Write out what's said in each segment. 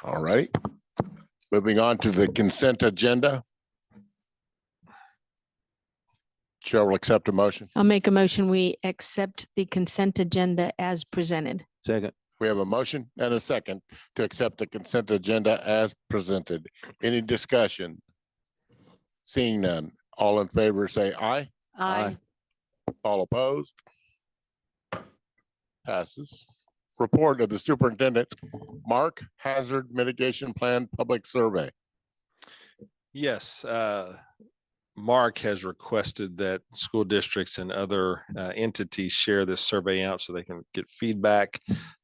All right. Moving on to the consent agenda. Chair will accept a motion. I'll make a motion. We accept the consent agenda as presented. Second. We have a motion and a second to accept the consent agenda as presented. Any discussion? Seeing none. All in favor say aye. Aye. All opposed? Passes. Report of the superintendent. Mark, Hazard Mitigation Plan Public Survey. Yes, Mark has requested that school districts and other entities share this survey out so they can get feedback.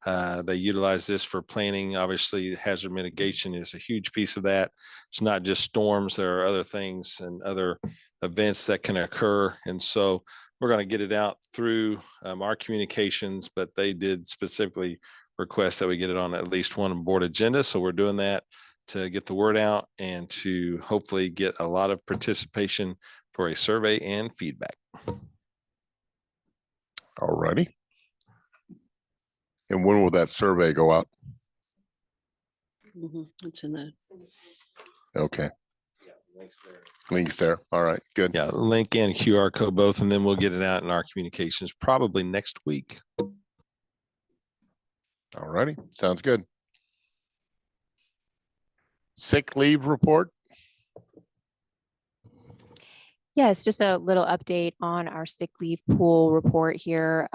They utilize this for planning. Obviously, hazard mitigation is a huge piece of that. It's not just storms. There are other things and other events that can occur. And so we're going to get it out through our communications, but they did specifically request that we get it on at least one board agenda. So we're doing that to get the word out and to hopefully get a lot of participation for a survey and feedback. All righty. And when will that survey go out? It's in the. Okay. Links there. All right, good. Yeah, link and QR code both, and then we'll get it out in our communications probably next week. All righty, sounds good. Sick leave report. Yes, just a little update on our sick leave pool report here.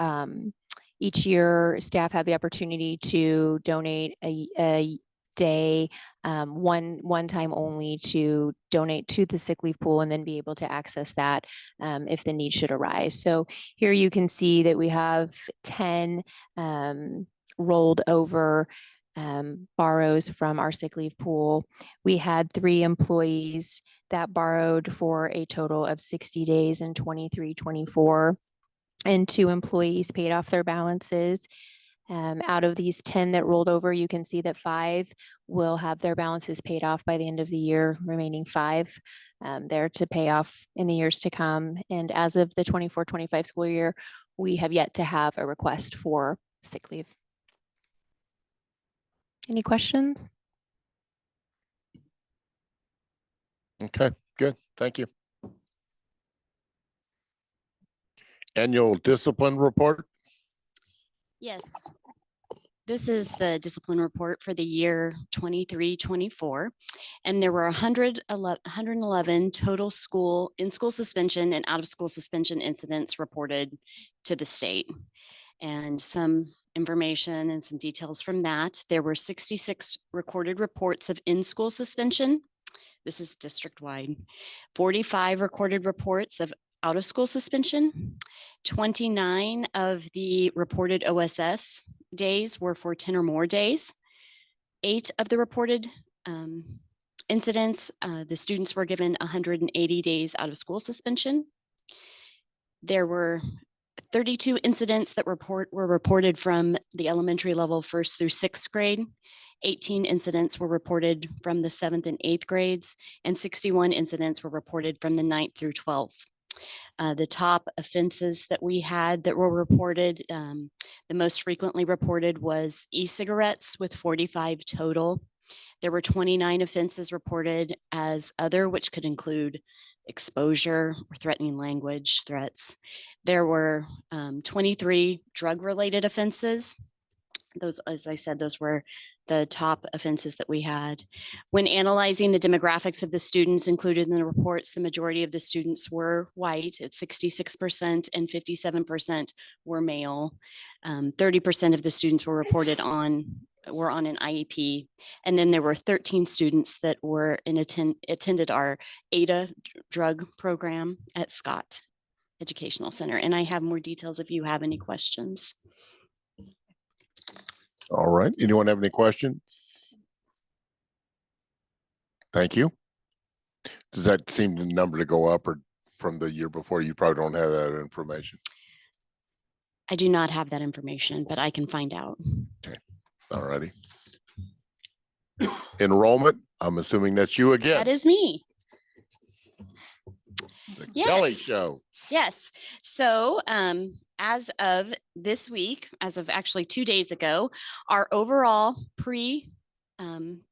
Each year, staff have the opportunity to donate a day, one time only, to donate to the sick leave pool and then be able to access that if the need should arise. So here you can see that we have 10 rolled over borrows from our sick leave pool. We had 3 employees that borrowed for a total of 60 days in 23-24, and 2 employees paid off their balances. Out of these 10 that rolled over, you can see that 5 will have their balances paid off by the end of the year, remaining 5 there to pay off in the years to come. And as of the 24-25 school year, we have yet to have a request for sick leave. Any questions? Okay, good. Thank you. Annual discipline report. Yes. This is the discipline report for the year 23-24. And there were 111 total in-school suspension and out-of-school suspension incidents reported to the state. And some information and some details from that. There were 66 recorded reports of in-school suspension. This is district-wide. 45 recorded reports of out-of-school suspension. 29 of the reported OSS days were for 10 or more days. 8 of the reported incidents, the students were given 180 days out of school suspension. There were 32 incidents that were reported from the elementary level 1st through 6th grade. 18 incidents were reported from the 7th and 8th grades, and 61 incidents were reported from the 9th through 12th. The top offenses that we had that were reported, the most frequently reported was e-cigarettes with 45 total. There were 29 offenses reported as other, which could include exposure or threatening language threats. There were 23 drug-related offenses. Those, as I said, those were the top offenses that we had. When analyzing the demographics of the students included in the reports, the majority of the students were white at 66% and 57% were male. 30% of the students were reported on an IEP. And then there were 13 students that were attended our ADA drug program at Scott Educational Center. And I have more details if you have any questions. All right. Anyone have any questions? Thank you. Does that seem the number to go up or from the year before? You probably don't have that information. I do not have that information, but I can find out. Okay. All righty. Enrollment. I'm assuming that's you again. That is me. The Yes. Kelly Show. Yes. So as of this week, as of actually 2 days ago, our overall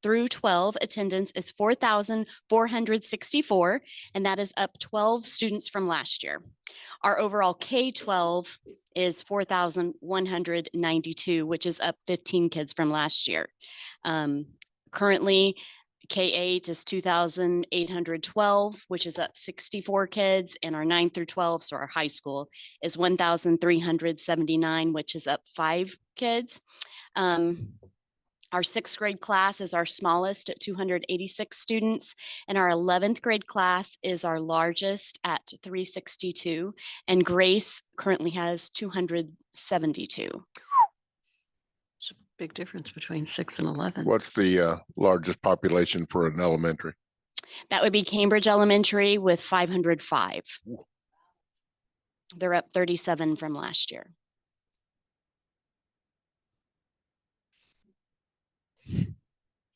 through 12 attendance is 4,464, and that is up 12 students from last year. Our overall K-12 is 4,192, which is up 15 kids from last year. Currently, K-8 is 2,812, which is up 64 kids, and our 9 through 12, so our high school, is 1,379, which is up 5 kids. Our 6th grade class is our smallest at 286 students, and our 11th grade class is our largest at 362, and Grace currently has 272. It's a big difference between 6 and 11. What's the largest population for an elementary? That would be Cambridge Elementary with 505. They're up 37 from last year.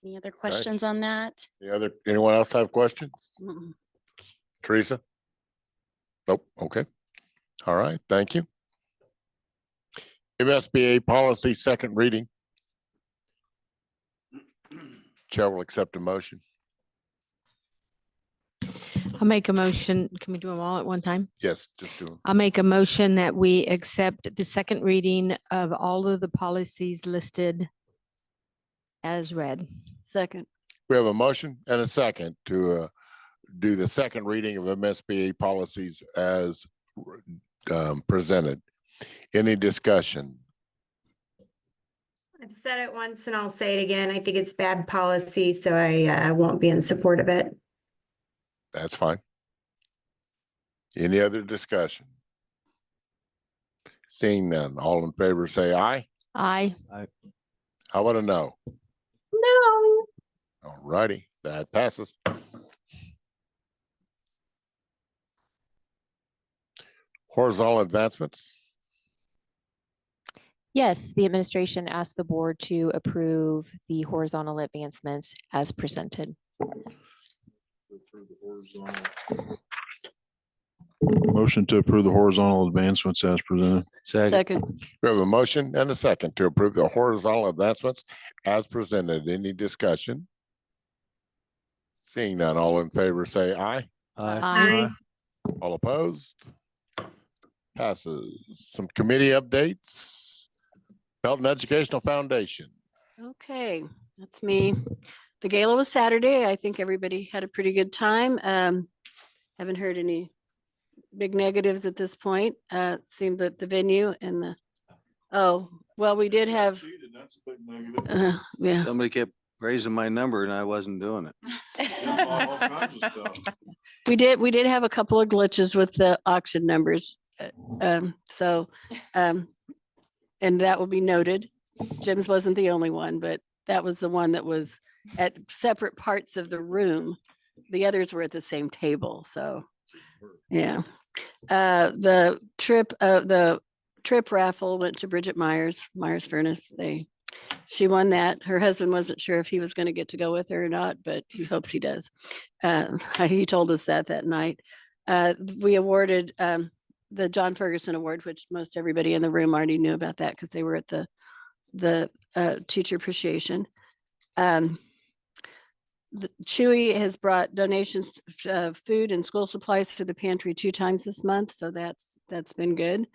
Any other questions on that? Anyone else have questions? Mm-mm. Teresa? Nope. Okay. All right. Thank you. MSBA policy, second reading. Chair will accept a motion. I'll make a motion. Can we do them all at one time? Yes, just do them. I'll make a motion that we accept the second reading of all of the policies listed as read. Second. We have a motion and a second to do the second reading of MSBA policies as presented. Any discussion? I've said it once and I'll say it again. I think it's bad policy, so I won't be in support of it. That's fine. Any other discussion? Seeing none, all in favor say aye. Aye. How about a no? No. All righty, that passes. Horizontal advancements. Yes, the administration asked the board to approve the horizontal advancements as presented. Motion to approve the horizontal advancements as presented. Second. We have a motion and a second to approve the horizontal advancements as presented. Any discussion? Seeing none, all in favor say aye. Aye. All opposed? Passes. Some committee updates. Belton Educational Foundation. Okay, that's me. The gala was Saturday. I think everybody had a pretty good time. Haven't heard any big negatives at this point. It seemed that the venue and well, we did have, yeah. Somebody kept raising my number and I wasn't doing it. We did have a couple of glitches with the auction numbers. And that will be noted. Jim's wasn't the only one, but that was the one that was at separate parts of the room. The others were at the same table. So, yeah. The trip raffle went to Bridget Myers Furnace. She won that. Her husband wasn't sure if he was going to get to go with her or not, but he hopes he does. He told us that night. We awarded the John Ferguson Award, which most everybody in the room already knew about that because they were at the teacher appreciation. Chewy has brought donations of food and school supplies to the pantry 2 times this month, so that's been good.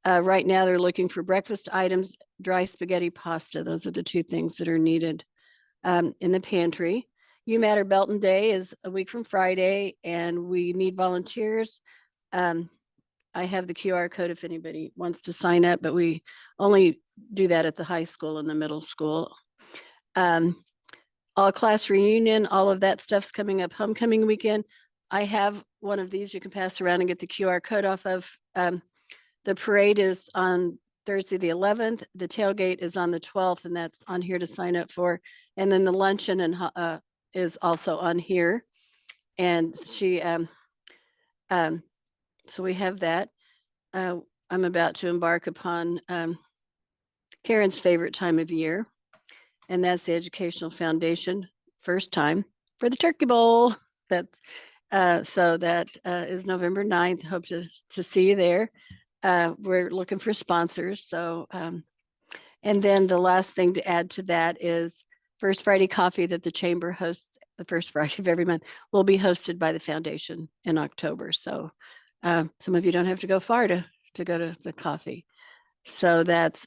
Right now, they're looking for breakfast items, dry spaghetti, pasta. Those are the 2 things that are needed in the pantry. You Matter Belton Day is a week from Friday, and we need volunteers. I have the QR code if anybody wants to sign up, but we only do that at the high school and the middle school. All class reunion, all of that stuff's coming up homecoming weekend. I have one of these you can pass around and get the QR code off of. The parade is on Thursday, the 11th. The tailgate is on the 12th, and that's on here to sign up for. And then the luncheon is also on here. And so we have that. I'm about to embark upon Karen's favorite time of year, and that's the Educational Foundation first time for the Turkey Bowl. That's so that is November 9th. Hope to see you there. We're looking for sponsors. So, and then the last thing to add to that is first Friday coffee that the chamber hosts the first Friday of every month will be hosted by the foundation in October. So some of you don't have to go far to go to the coffee. So that's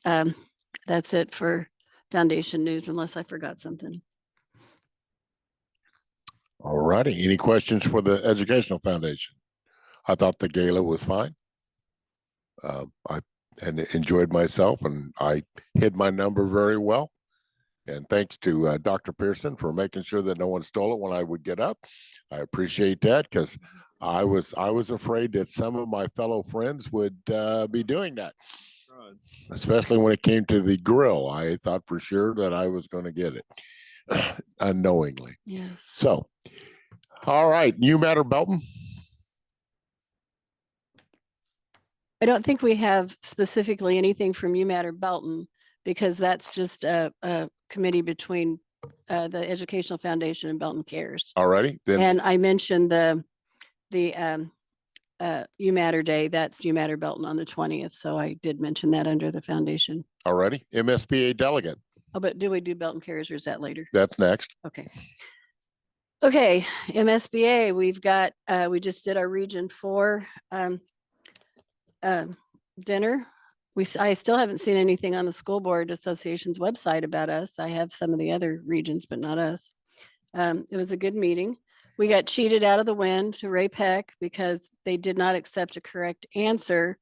it for foundation news, unless I forgot something. All righty. Any questions for the Educational Foundation? I thought the gala was fine. I enjoyed myself, and I hid my number very well. And thanks to Dr. Pearson for making sure that no one stole it when I would get up. I appreciate that, because I was afraid that some of my fellow friends would be doing that, especially when it came to the grill. I thought for sure that I was going to get it unknowingly. Yes. So, all right, new matter, Belton. I don't think we have specifically anything from UMatt or Belton, because that's just a committee between the Educational Foundation and Belton Cares. All righty, then. And I mentioned the UMatter Day. That's UMatt or Belton on the 20th. So I did mention that under the foundation. All righty, MSBA delegate. Oh, but do we do Belton Cares, or is that later? That's next. Okay. Okay, MSBA, we've got, we just did our Region 4 dinner. I still haven't seen anything on the School Board Association's website about us. I have some of the other regions, but not us. It was a good meeting. We got cheated out of the win to Ray Peck because they did not accept a correct answer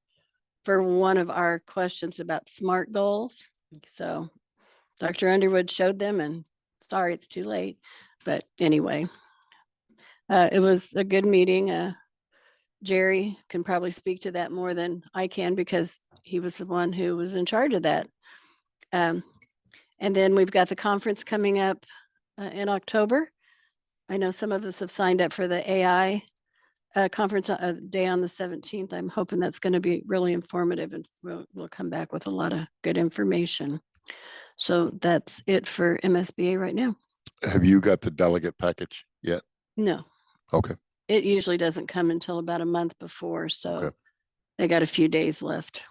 for one of our questions about SMART goals. So Dr. Underwood showed them, and sorry, it's too late. But anyway, it was a good meeting. Jerry can probably speak to that more than I can, because he was the one who was in charge of that. And then we've got the conference coming up in October. I know some of us have signed up for the AI conference day on the 17th. I'm hoping that's going to be really informative, and we'll come back with a lot of good information. So that's it for MSBA right now. Have you got the delegate package yet? No. Okay. It usually doesn't come until about a month before, so Okay. they got a few days left.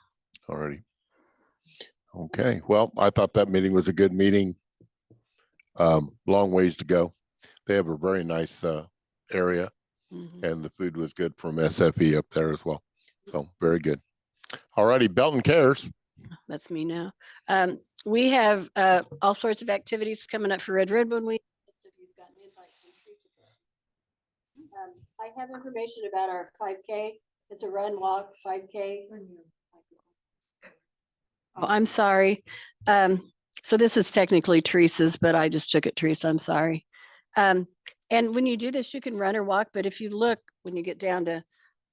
All righty. Okay, well, I thought that meeting was a good meeting. Long ways to go. They have a very nice area, and the food was good from SFE up there as well. So very good. All righty, Belton Cares. That's me now. We have all sorts of activities coming up for Red Redwood Week. I have information about our 5K. It's a run, walk, 5K. Oh, I'm sorry. So this is technically Teresa's, but I just took it Teresa. I'm sorry. And when you do this, you can run or walk. But if you look, when you get down to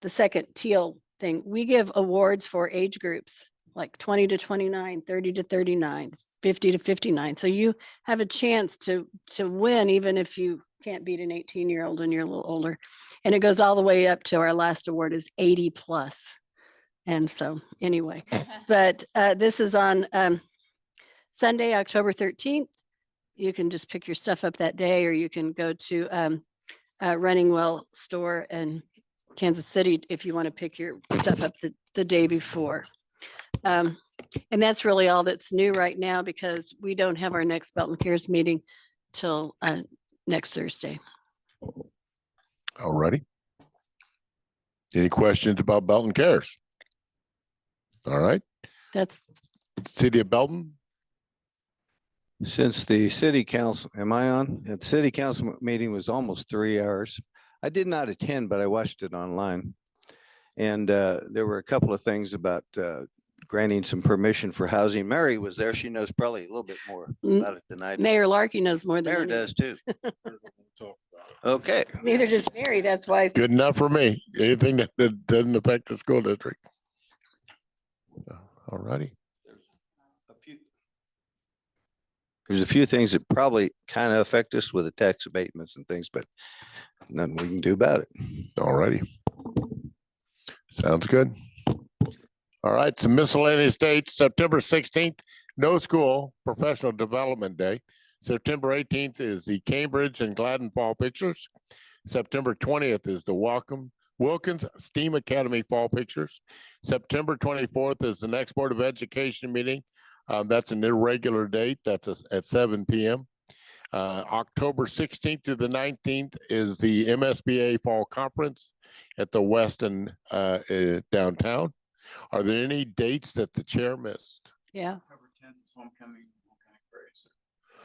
the second teal thing, we give awards for age groups like 20 to 29, 30 to 39, 50 to 59. So you have a chance to win, even if you can't beat an 18-year-old and you're a little older. And it goes all the way up to our last award is 80 plus. And so anyway, but this is on Sunday, October 13th. You can just pick your stuff up that day, or you can go to Running Well store in Kansas City if you want to pick your stuff up the day before. And that's really all that's new right now, because we don't have our next Belton Cares meeting till next Thursday. All righty. Any questions about Belton Cares? All right. That's City of Belton. Since the city council, am I on? The city council meeting was almost 3 hours. I did not attend, but I watched it online. And there were a couple of things about granting some permission for housing. Mary was there. She knows probably a little bit more about it than I do. Mayor Larkey knows more than Mayor anyone. does too. Okay. Neither does Mary. That's why. Good enough for me. Anything that doesn't affect the school district. All righty. There's a few things that probably kind of affect us with the tax abatements and things, but nothing we can do about it. All righty. Sounds good. All right, some miscellaneous dates. September 16th, no school, Professional Development Day. September 18th is the Cambridge and Gladden Fall Pictures. September 20th is the Wilkins STEAM Academy Fall Pictures. September 24th is the next Board of Education meeting. That's an irregular date. That's at 7 p.m. October 16th to the 19th is the MSBA Fall Conference at the Westin downtown. Are there any dates that the chair missed? Yeah. October 10th is homecoming.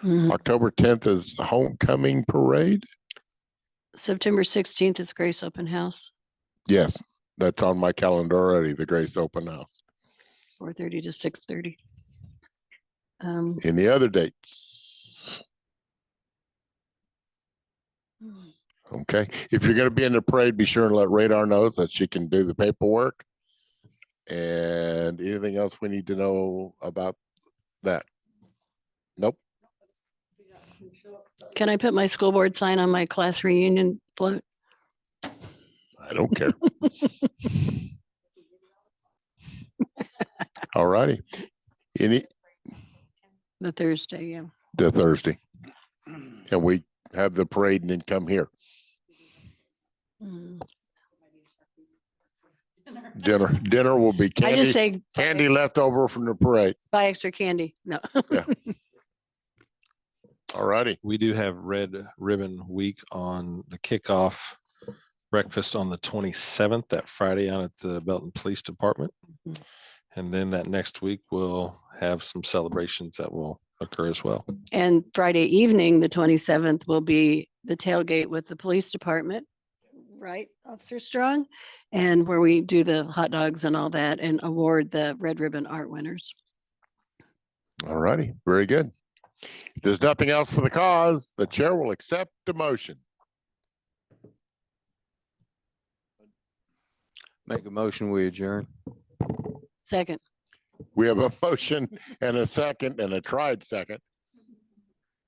Mhm. October 10th is homecoming parade. September 16th is Grace Open House, Yes, that's on my calendar already, the Grace Open House. 4:30 to 6:30. Any other dates? Okay, if you're gonna be in the parade, be sure and let Radar know that she can do the paperwork. And anything else we need to know about that? Nope. Can I put my school board sign on my class reunion float? I don't care. All righty. Any, The Thursday, yeah. the Thursday. And we have the parade and then come here. Mm. Dinner will be I just candy, say candy left over from the parade. buy extra candy. No. All righty. We do have Red Ribbon Week on the kickoff breakfast on the 27th, that Friday out at the Belton Police Department. Mhm. And then that next week, we'll have some celebrations that will occur as well. And Friday evening, the 27th, will be the tailgate with the police department. Right, Officer Strong? And where we do the hot dogs and all that and award the Red Ribbon Art winners. All righty. Very good. If there's nothing else for the cause, the chair will accept the motion. Make a motion, we adjourn. Second, We have a motion and a second and a tried second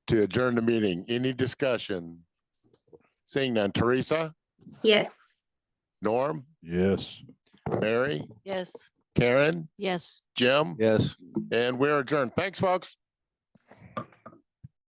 to adjourn the meeting. Any discussion? Seeing none. Teresa, Yes. Norm, Yes. Mary, yes. Karen, Yes. Jim, Yes. and we're adjourned. Thanks, folks.